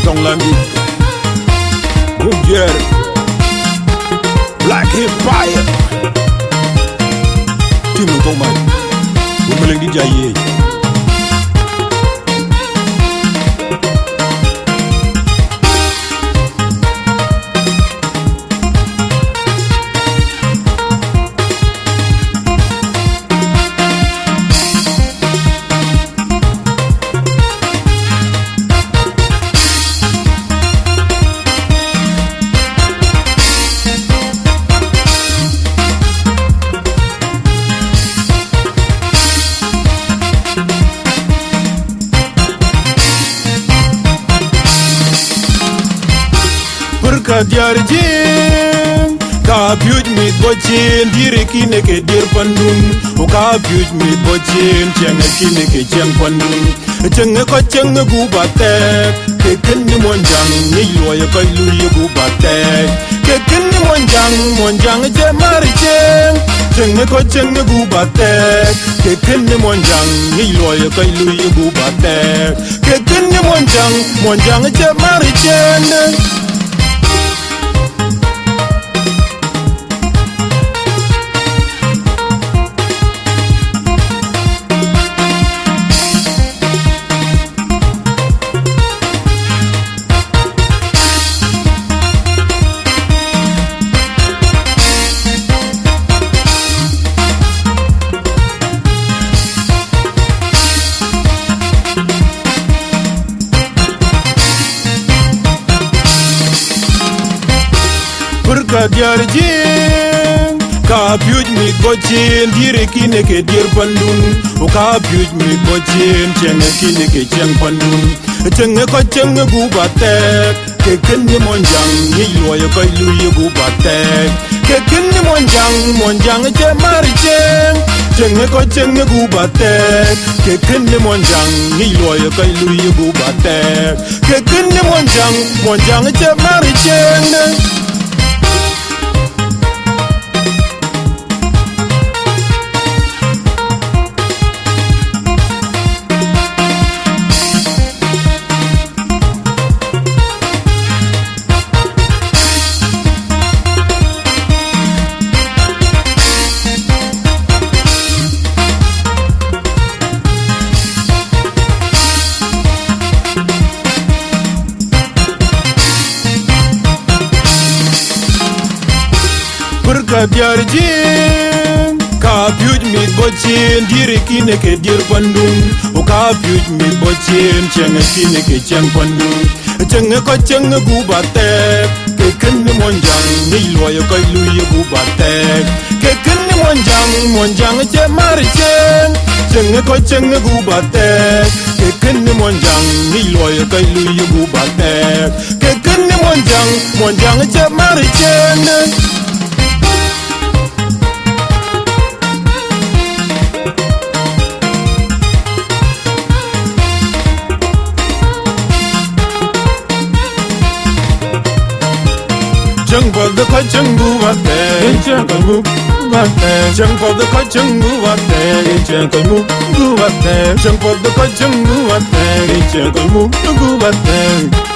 Tong Landi, Bungier, Black Empire, Timo Tomai, Bumeling di Jaye. Ka diar jing ka pyuj mit bochin dire kine ke dir pandun o ka pyuj mit bochin cheng kine ke cheng pandun cheng ko cheng gu batek ke ken ni monjang ni loye ko lu ye gu batek ke ken ni monjang je mar cheng ko cheng gu batek ke ken ni monjang ni loye ko lu ye gu batek ke ken ni monjang je mar cheng. Ka diar jing ka pyuj mit bochin dire kine ke dir pandun o ka pyuj mit bochin cheng kine ke cheng pandun cheng ko cheng gu batek ke ken ni monjang ni loye ko lu ye gu batek ke ken ni monjang je mar cheng ko cheng gu batek ke ken ni monjang ni loye ko lu ye gu batek ke ken ni monjang je mar cheng. Ka diar jing ka pyuj mit bochin dire kine ke dir pandun o ka pyuj mit bochin cheng kine ke cheng pandun cheng ko cheng gu batek ke ken ni monjang ni loye ko lu ye gu batek ke ken ni monjang je mar cheng ko cheng gu batek ke ken ni monjang ni loye ko lu ye gu batek ke ken ni monjang je mar cheng. Jung for the kachung gu bate, jung gu bate, jung for the kachung gu bate, jung gu bate, jung for the kachung gu bate, jung gu bate.